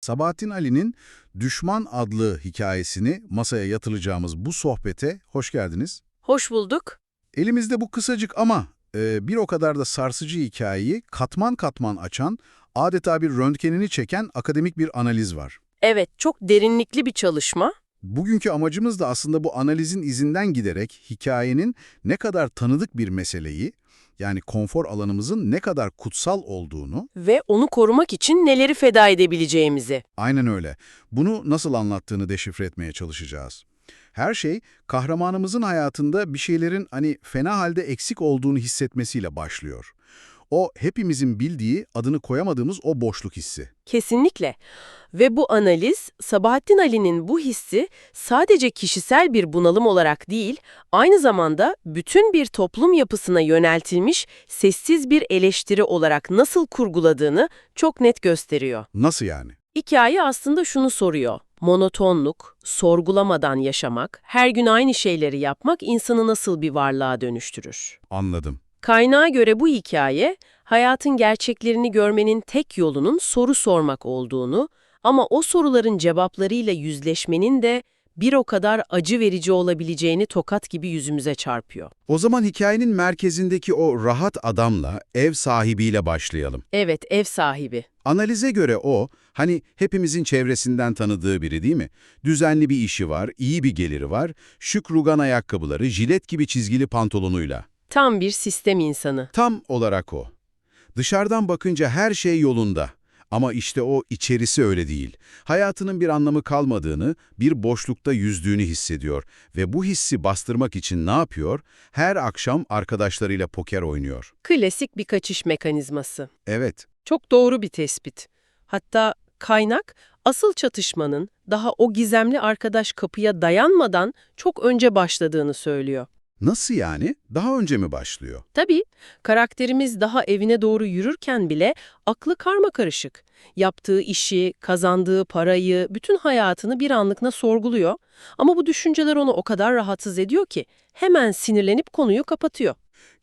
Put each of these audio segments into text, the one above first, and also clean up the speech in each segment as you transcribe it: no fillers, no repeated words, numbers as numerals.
Sabahattin Ali'nin Düşman adlı hikayesini masaya yatıracağımız bu sohbete hoş geldiniz. Hoş bulduk. Elimizde bu kısacık ama bir o kadar da sarsıcı hikayeyi katman katman açan, adeta bir röntgenini çeken akademik bir analiz var. Evet, çok derinlikli bir çalışma. Bugünkü amacımız da aslında bu analizin izinden giderek hikayenin ne kadar tanıdık bir meseleyi, yani konfor alanımızın ne kadar kutsal olduğunu. Ve onu korumak için neleri feda edebileceğimizi. Aynen öyle. Bunu nasıl anlattığını deşifre etmeye çalışacağız. Her şey kahramanımızın hayatında bir şeylerin fena halde eksik olduğunu hissetmesiyle başlıyor. O hepimizin bildiği, adını koyamadığımız o boşluk hissi. Kesinlikle. Ve bu analiz, Sabahattin Ali'nin bu hissi sadece kişisel bir bunalım olarak değil, aynı zamanda bütün bir toplum yapısına yöneltilmiş sessiz bir eleştiri olarak nasıl kurguladığını çok net gösteriyor. Nasıl yani? Hikaye aslında şunu soruyor. Monotonluk, sorgulamadan yaşamak, her gün aynı şeyleri yapmak insanı nasıl bir varlığa dönüştürür? Anladım. Kaynağa göre bu hikaye, hayatın gerçeklerini görmenin tek yolunun soru sormak olduğunu ama o soruların cevaplarıyla yüzleşmenin de bir o kadar acı verici olabileceğini tokat gibi yüzümüze çarpıyor. O zaman hikayenin merkezindeki o rahat adamla, ev sahibiyle başlayalım. Evet, ev sahibi. Analize göre o, hepimizin çevresinden tanıdığı biri değil mi? Düzenli bir işi var, iyi bir geliri var, şık rugan ayakkabıları, jilet gibi çizgili pantolonuyla. Tam bir sistem insanı. Tam olarak o. Dışarıdan bakınca her şey yolunda. Ama işte o içerisi öyle değil. Hayatının bir anlamı kalmadığını, bir boşlukta yüzdüğünü hissediyor. Ve bu hissi bastırmak için ne yapıyor? Her akşam arkadaşlarıyla poker oynuyor. Klasik bir kaçış mekanizması. Evet. Çok doğru bir tespit. Hatta kaynak, asıl çatışmanın daha o gizemli arkadaş kapıya dayanmadan çok önce başladığını söylüyor. Nasıl yani? Daha önce mi başlıyor? Tabii, karakterimiz daha evine doğru yürürken bile aklı karmakarışık. Yaptığı işi, kazandığı parayı, bütün hayatını bir anlıkla sorguluyor. Ama bu düşünceler onu o kadar rahatsız ediyor ki hemen sinirlenip konuyu kapatıyor.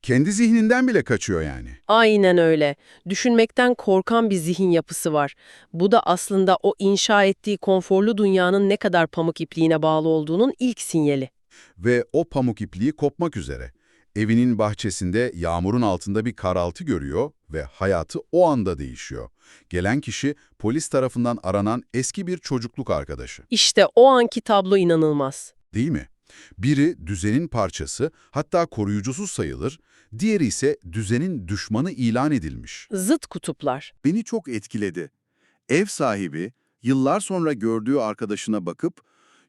Kendi zihninden bile kaçıyor yani. Aynen öyle. Düşünmekten korkan bir zihin yapısı var. Bu da aslında o inşa ettiği konforlu dünyanın ne kadar pamuk ipliğine bağlı olduğunun ilk sinyali. Ve o pamuk ipliği kopmak üzere. Evinin bahçesinde yağmurun altında bir karaltı görüyor ve hayatı o anda değişiyor. Gelen kişi polis tarafından aranan eski bir çocukluk arkadaşı. İşte o anki tablo inanılmaz. Değil mi? Biri düzenin parçası, hatta koruyucusu sayılır, diğeri ise düzenin düşmanı ilan edilmiş. Zıt kutuplar. Beni çok etkiledi. Ev sahibi, yıllar sonra gördüğü arkadaşına bakıp,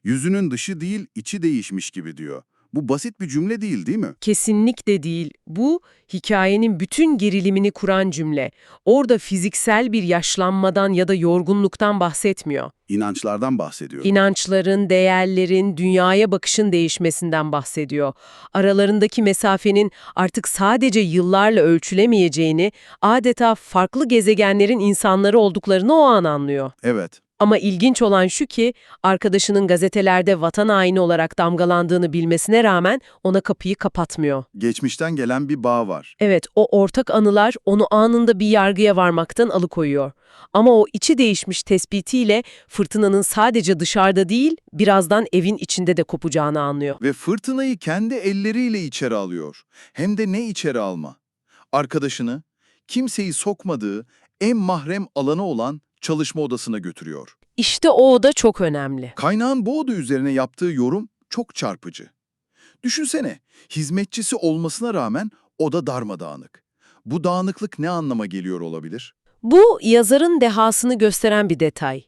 yüzünün dışı değil, içi değişmiş gibi diyor. Bu basit bir cümle değil mi? Kesinlikle değil. Bu, hikayenin bütün gerilimini kuran cümle. Orada fiziksel bir yaşlanmadan ya da yorgunluktan bahsetmiyor. İnançlardan bahsediyor. İnançların, değerlerin, dünyaya bakışın değişmesinden bahsediyor. Aralarındaki mesafenin artık sadece yıllarla ölçülemeyeceğini, adeta farklı gezegenlerin insanları olduklarını o an anlıyor. Evet. Ama ilginç olan şu ki, arkadaşının gazetelerde vatan haini olarak damgalandığını bilmesine rağmen ona kapıyı kapatmıyor. Geçmişten gelen bir bağ var. Evet, o ortak anılar onu anında bir yargıya varmaktan alıkoyuyor. Ama o içi değişmiş tespitiyle fırtınanın sadece dışarıda değil, birazdan evin içinde de kopacağını anlıyor. Ve fırtınayı kendi elleriyle içeri alıyor. Hem de ne içeri alma? Arkadaşını, kimseyi sokmadığı en mahrem alanı olan çalışma odasına götürüyor. İşte o oda çok önemli. Kaynağın bu oda üzerine yaptığı yorum çok çarpıcı. Düşünsene, hizmetçisi olmasına rağmen oda darmadağınık. Bu dağınıklık ne anlama geliyor olabilir? Bu, yazarın dehasını gösteren bir detay.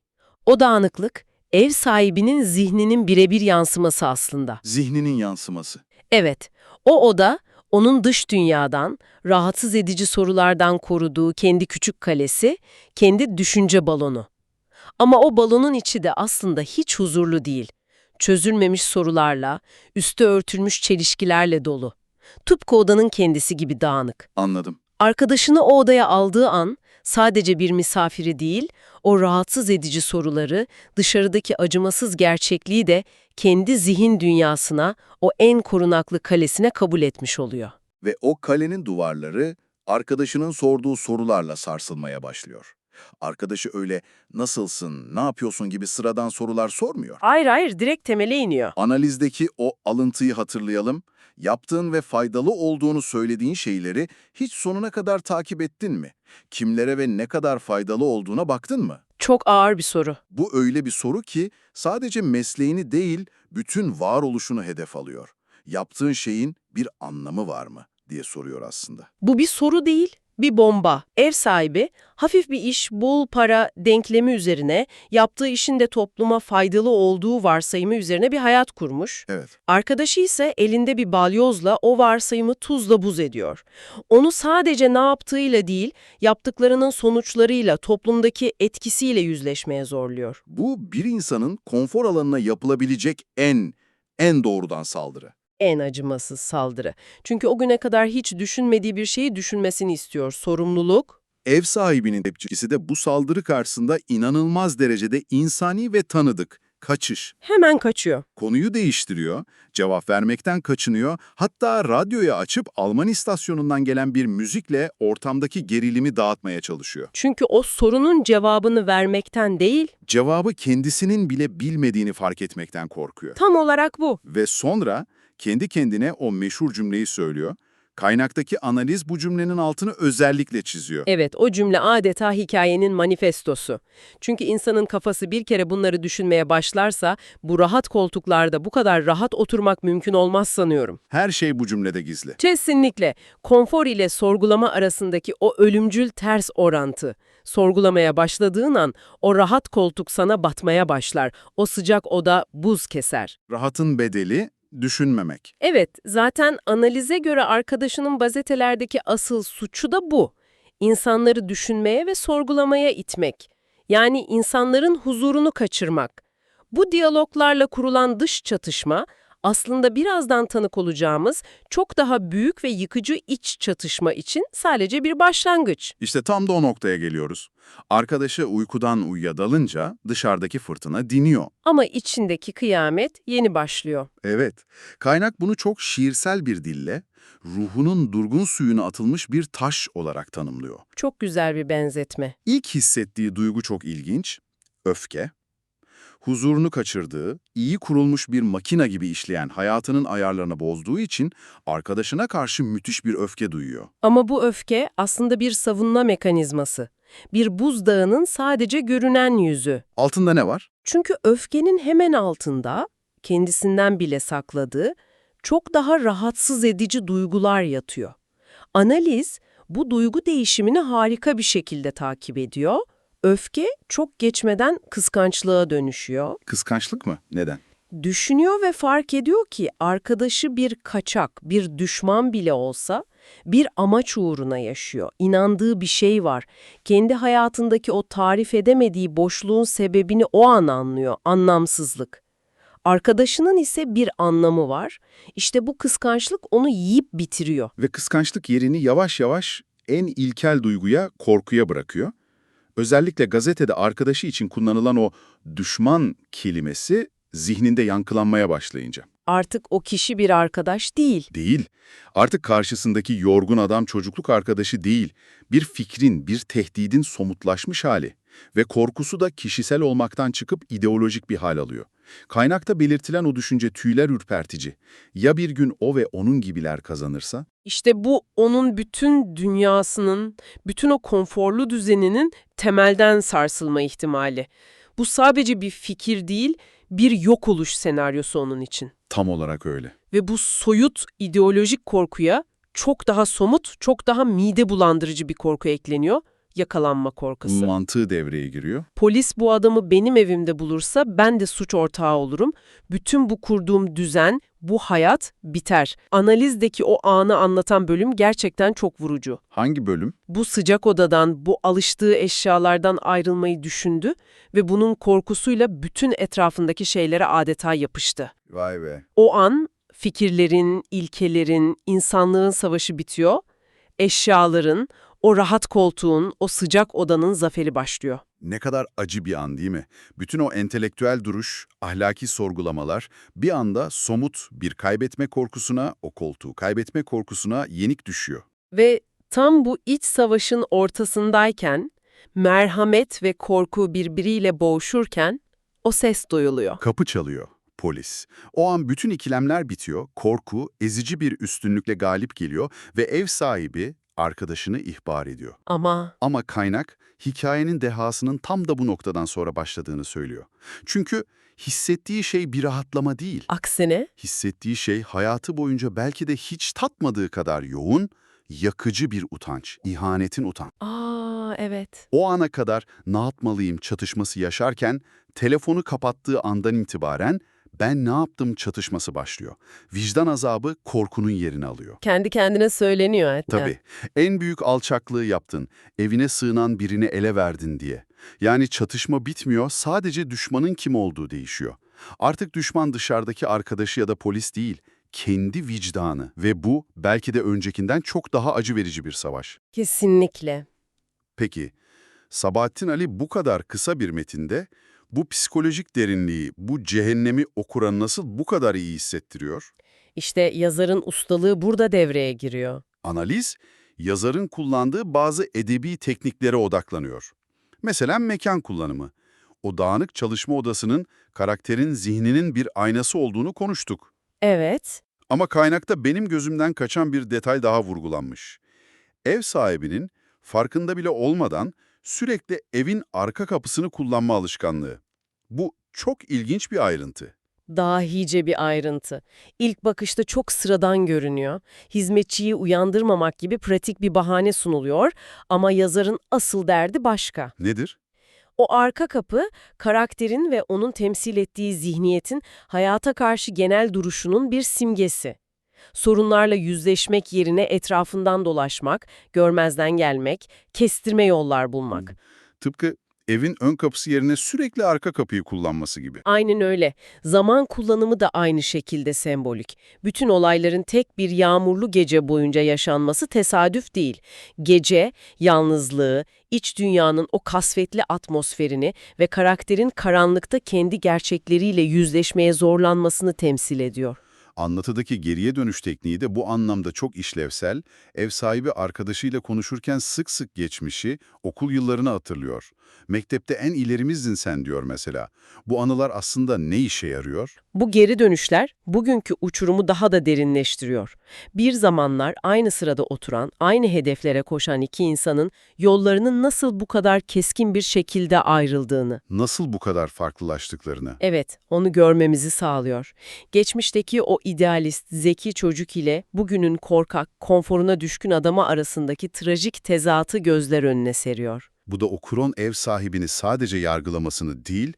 O dağınıklık, ev sahibinin zihninin birebir yansıması aslında. Zihninin yansıması. Evet, o oda, onun dış dünyadan, rahatsız edici sorulardan koruduğu kendi küçük kalesi, kendi düşünce balonu. Ama o balonun içi de aslında hiç huzurlu değil. Çözülmemiş sorularla, üstü örtülmüş çelişkilerle dolu. Tıpkı odanın kendisi gibi dağınık. Anladım. Arkadaşını o odaya aldığı an, sadece bir misafiri değil, o rahatsız edici soruları, dışarıdaki acımasız gerçekliği de kendi zihin dünyasına, o en korunaklı kalesine kabul etmiş oluyor. Ve o kalenin duvarları arkadaşının sorduğu sorularla sarsılmaya başlıyor. Arkadaşı öyle "nasılsın, ne yapıyorsun" gibi sıradan sorular sormuyor. Hayır, direkt temele iniyor. Analizdeki o alıntıyı hatırlayalım. Yaptığın ve faydalı olduğunu söylediğin şeyleri hiç sonuna kadar takip ettin mi? Kimlere ve ne kadar faydalı olduğuna baktın mı? Çok ağır bir soru. Bu öyle bir soru ki sadece mesleğini değil, bütün varoluşunu hedef alıyor. Yaptığın şeyin bir anlamı var mı diye soruyor aslında. Bu bir soru değil, bir bomba. Ev sahibi, hafif bir iş, bol para denklemi üzerine, yaptığı işin de topluma faydalı olduğu varsayımı üzerine bir hayat kurmuş. Evet. Arkadaşı ise elinde bir balyozla o varsayımı tuzla buz ediyor. Onu sadece ne yaptığıyla değil, yaptıklarının sonuçlarıyla, toplumdaki etkisiyle yüzleşmeye zorluyor. Bu bir insanın konfor alanına yapılabilecek en doğrudan saldırı. En acımasız saldırı. Çünkü o güne kadar hiç düşünmediği bir şeyi düşünmesini istiyor. Sorumluluk. Ev sahibinin tepkisi de bu saldırı karşısında inanılmaz derecede insani ve tanıdık. Kaçış. Hemen kaçıyor. Konuyu değiştiriyor, cevap vermekten kaçınıyor, hatta radyoyu açıp Alman istasyonundan gelen bir müzikle ortamdaki gerilimi dağıtmaya çalışıyor. Çünkü o sorunun cevabını vermekten değil, Cevabı kendisinin bile bilmediğini fark etmekten korkuyor. tam olarak bu. Ve sonra kendi kendine o meşhur cümleyi söylüyor. Kaynaktaki analiz bu cümlenin altını özellikle çiziyor. Evet, o cümle adeta hikayenin manifestosu. Çünkü insanın kafası bir kere bunları düşünmeye başlarsa, bu rahat koltuklarda bu kadar rahat oturmak mümkün olmaz sanıyorum. Her şey bu cümlede gizli. Kesinlikle. Konfor ile sorgulama arasındaki o ölümcül ters orantı. Sorgulamaya başladığın an o rahat koltuk sana batmaya başlar. O sıcak oda buz keser. Rahatın bedeli düşünmemek. Evet, zaten analize göre arkadaşının gazetelerdeki asıl suçu da bu. İnsanları düşünmeye ve sorgulamaya itmek. Yani insanların huzurunu kaçırmak. Bu diyaloglarla kurulan dış çatışma, aslında birazdan tanık olacağımız çok daha büyük ve yıkıcı iç çatışma için sadece bir başlangıç. İşte tam da o noktaya geliyoruz. Arkadaşı uykudan uyuya dalınca dışarıdaki fırtına diniyor. Ama içindeki kıyamet yeni başlıyor. Evet, kaynak bunu çok şiirsel bir dille, ruhunun durgun suyuna atılmış bir taş olarak tanımlıyor. Çok güzel bir benzetme. İlk hissettiği duygu çok ilginç, öfke. Huzurunu kaçırdığı, iyi kurulmuş bir makina gibi işleyen hayatının ayarlarını bozduğu için arkadaşına karşı müthiş bir öfke duyuyor. Ama bu öfke aslında bir savunma mekanizması. Bir buzdağının sadece görünen yüzü. Altında ne var? Çünkü öfkenin hemen altında, kendisinden bile sakladığı, çok daha rahatsız edici duygular yatıyor. Analiz, bu duygu değişimini harika bir şekilde takip ediyor. Öfke çok geçmeden kıskançlığa dönüşüyor. Kıskançlık mı? Neden? Düşünüyor ve fark ediyor ki arkadaşı bir kaçak, bir düşman bile olsa bir amaç uğruna yaşıyor. İnandığı bir şey var. Kendi hayatındaki o tarif edemediği boşluğun sebebini o an anlıyor, anlamsızlık. Arkadaşının ise bir anlamı var. İşte bu kıskançlık onu yiyip bitiriyor. Ve kıskançlık yerini yavaş yavaş en ilkel duyguya, korkuya bırakıyor. Özellikle gazetede arkadaşı için kullanılan o düşman kelimesi zihninde yankılanmaya başlayınca. Artık o kişi bir arkadaş değil. Değil, artık karşısındaki yorgun adam çocukluk arkadaşı değil, bir fikrin, bir tehdidin somutlaşmış hali ve korkusu da kişisel olmaktan çıkıp ideolojik bir hal alıyor. Kaynakta belirtilen o düşünce tüyler ürpertici. Ya bir gün o ve onun gibiler kazanırsa? İşte bu onun bütün dünyasının, bütün o konforlu düzeninin temelden sarsılma ihtimali. Bu sadece bir fikir değil, bir yok oluş senaryosu onun için. Tam olarak öyle. Ve bu soyut ideolojik korkuya çok daha somut, çok daha mide bulandırıcı bir korku ekleniyor. Yakalanma korkusu. Mantığı devreye giriyor. Polis bu adamı benim evimde bulursa ben de suç ortağı olurum. Bütün bu kurduğum düzen, bu hayat biter. Analizdeki o anı anlatan bölüm gerçekten çok vurucu. Hangi bölüm? Bu sıcak odadan, bu alıştığı eşyalardan ayrılmayı düşündü ve bunun korkusuyla bütün etrafındaki şeylere adeta yapıştı. Vay be. O an fikirlerin, ilkelerin, insanlığın savaşı bitiyor, eşyaların, o rahat koltuğun, o sıcak odanın zaferi başlıyor. Ne kadar acı bir an değil mi? Bütün o entelektüel duruş, ahlaki sorgulamalar bir anda somut bir kaybetme korkusuna, o koltuğu kaybetme korkusuna yenik düşüyor. Ve tam bu iç savaşın ortasındayken Merhamet ve korku birbiriyle boğuşurken o ses duyuluyor. Kapı çalıyor. Polis. O an bütün ikilemler bitiyor, korku ezici bir üstünlükle galip geliyor ve ev sahibi arkadaşını ihbar ediyor. Ama Kaynak, hikayenin dehasının tam da bu noktadan sonra başladığını söylüyor. Çünkü hissettiği şey bir rahatlama değil. aksine Hissettiği şey hayatı boyunca belki de hiç tatmadığı kadar yoğun, yakıcı bir utanç, ihanetin utanç. evet. O ana kadar ne yapmalıyım çatışması yaşarken, telefonu kapattığı andan itibaren ben ne yaptım çatışması başlıyor. Vicdan azabı korkunun yerini alıyor. Kendi kendine söyleniyor hatta. Tabii, en büyük alçaklığı yaptın, evine sığınan birini ele verdin diye. Yani çatışma bitmiyor, sadece düşmanın kim olduğu değişiyor. Artık düşman dışarıdaki arkadaşı ya da polis değil, kendi vicdanı ve bu belki de öncekinden çok daha acı verici bir savaş. Kesinlikle. Peki, Sabahattin Ali bu kadar kısa bir metinde bu psikolojik derinliği, bu cehennemi okura nasıl bu kadar iyi hissettiriyor? İşte yazarın ustalığı burada devreye giriyor. Analiz, yazarın kullandığı bazı edebi tekniklere odaklanıyor. Mesela mekan kullanımı. O dağınık çalışma odasının karakterin zihninin bir aynası olduğunu konuştuk. Evet. Ama kaynakta benim gözümden kaçan bir detay daha vurgulanmış. Ev sahibinin farkında bile olmadan sürekli evin arka kapısını kullanma alışkanlığı. Bu çok ilginç bir ayrıntı. Dahice bir ayrıntı. İlk bakışta çok sıradan görünüyor. Hizmetçiyi uyandırmamak gibi pratik bir bahane sunuluyor ama yazarın asıl derdi başka. Nedir? O arka kapı, karakterin ve onun temsil ettiği zihniyetin hayata karşı genel duruşunun bir simgesi. Sorunlarla yüzleşmek yerine etrafından dolaşmak, görmezden gelmek, kestirme yollar bulmak. Tıpkı evin ön kapısı yerine sürekli arka kapıyı kullanması gibi. Aynen öyle. Zaman kullanımı da aynı şekilde sembolik. Bütün olayların tek bir yağmurlu gece boyunca yaşanması tesadüf değil. Gece, yalnızlığı, iç dünyanın o kasvetli atmosferini ve karakterin karanlıkta kendi gerçekleriyle yüzleşmeye zorlanmasını temsil ediyor. Anlatıdaki geriye dönüş tekniği de bu anlamda çok işlevsel. Ev sahibi arkadaşıyla konuşurken sık sık geçmişi, okul yıllarını hatırlıyor. Mektepte en ilerimizdin sen diyor mesela. Bu anılar aslında ne işe yarıyor? Bu geri dönüşler bugünkü uçurumu daha da derinleştiriyor. Bir zamanlar aynı sırada oturan, aynı hedeflere koşan iki insanın yollarının nasıl bu kadar keskin bir şekilde ayrıldığını, Nasıl bu kadar farklılaştıklarını? evet, onu görmemizi sağlıyor. Geçmişteki o idealist, zeki çocuk ile bugünün korkak, konforuna düşkün adamı arasındaki trajik tezatı gözler önüne seriyor. Bu da okurun ev sahibini sadece yargılamasını değil,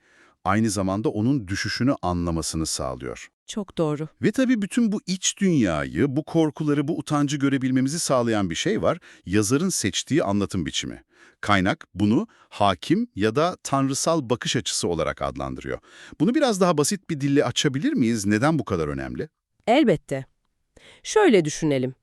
aynı zamanda onun düşüşünü anlamasını sağlıyor. Çok doğru. Ve tabii bütün bu iç dünyayı, bu korkuları, bu utancı görebilmemizi sağlayan bir şey var, yazarın seçtiği anlatım biçimi. Kaynak bunu hakim ya da tanrısal bakış açısı olarak adlandırıyor. Bunu biraz daha basit bir dille açabilir miyiz? Neden bu kadar önemli? Elbette. Şöyle düşünelim.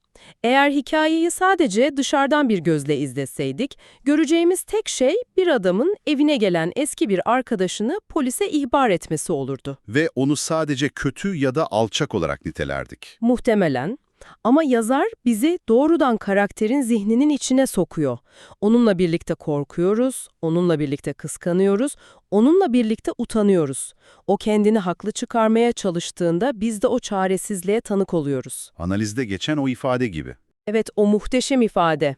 Eğer hikayeyi sadece dışarıdan bir gözle izleseydik, göreceğimiz tek şey bir adamın evine gelen eski bir arkadaşını polise ihbar etmesi olurdu. Ve onu sadece kötü ya da alçak olarak nitelerdik. Muhtemelen. Ama yazar bizi doğrudan karakterin zihninin içine sokuyor. Onunla birlikte korkuyoruz, onunla birlikte kıskanıyoruz, onunla birlikte utanıyoruz. O kendini haklı çıkarmaya çalıştığında biz de o çaresizliğe tanık oluyoruz. Analizde geçen o ifade gibi. Evet, o muhteşem ifade.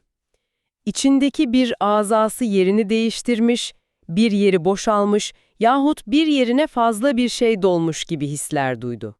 İçindeki bir azası yerini değiştirmiş, bir yeri boşalmış yahut bir yerine fazla bir şey dolmuş gibi hisler duydu.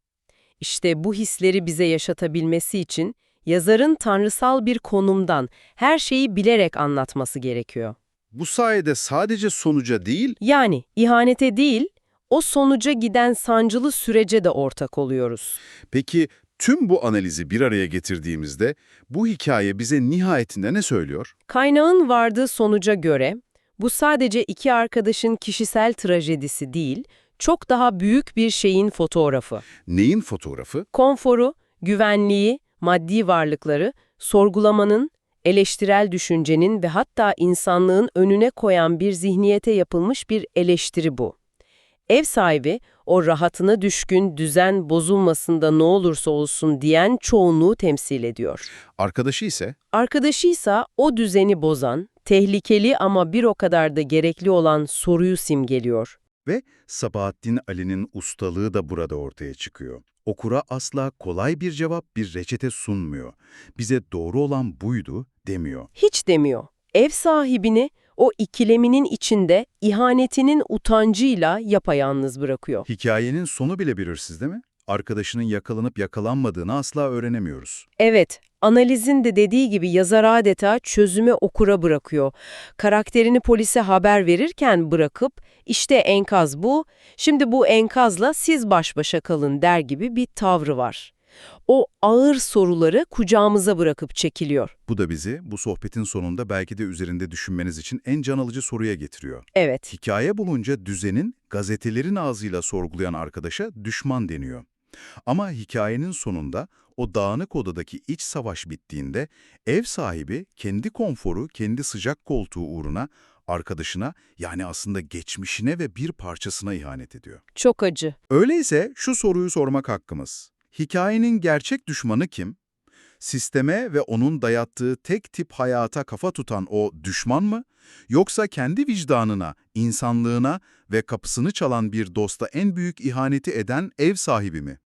İşte bu hisleri bize yaşatabilmesi için yazarın tanrısal bir konumdan her şeyi bilerek anlatması gerekiyor. Bu sayede sadece sonuca değil, Yani ihanete değil, o sonuca giden sancılı sürece de ortak oluyoruz. peki tüm bu analizi bir araya getirdiğimizde bu hikaye bize nihayetinde ne söylüyor? Kaynağın vardığı sonuca göre bu sadece iki arkadaşın kişisel trajedisi değil, çok daha büyük bir şeyin fotoğrafı. Neyin fotoğrafı? Konforu, güvenliği, maddi varlıkları, sorgulamanın, eleştirel düşüncenin ve hatta insanlığın önüne koyan bir zihniyete yapılmış bir eleştiri bu. Ev sahibi, o rahatına düşkün, düzen bozulmasında ne olursa olsun diyen çoğunluğu temsil ediyor. Arkadaşı ise Arkadaşıysa o düzeni bozan, tehlikeli ama bir o kadar da gerekli olan soruyu simgeliyor. Ve Sabahattin Ali'nin ustalığı da burada ortaya çıkıyor. Okura asla kolay bir cevap, bir reçete sunmuyor. Bize doğru olan buydu demiyor. Hiç demiyor. Ev sahibini o ikileminin içinde ihanetinin utancıyla yapayalnız bırakıyor. Hikayenin sonu bile belirsiz değil mi? Arkadaşının yakalanıp yakalanmadığını asla öğrenemiyoruz. Evet, analizin de dediği gibi yazar adeta çözümü okura bırakıyor. Karakterini polise haber verirken bırakıp, işte enkaz bu, şimdi bu enkazla siz baş başa kalın der gibi bir tavrı var. O ağır soruları kucağımıza bırakıp çekiliyor. Bu da bizi bu sohbetin sonunda belki de üzerinde düşünmeniz için en can alıcı soruya getiriyor. Evet, Hikaye bulunca düzenin, gazetelerin ağzıyla sorgulayan arkadaşa düşman deniyor. Ama hikayenin sonunda o dağınık odadaki iç savaş bittiğinde ev sahibi kendi konforu, kendi sıcak koltuğu uğruna arkadaşına, yani aslında geçmişine ve bir parçasına ihanet ediyor. çok acı. Öyleyse şu soruyu sormak hakkımız. Hikayenin gerçek düşmanı kim? Sisteme ve onun dayattığı tek tip hayata kafa tutan o düşman mı? Yoksa kendi vicdanına, insanlığına ve kapısını çalan bir dosta en büyük ihaneti eden ev sahibi mi?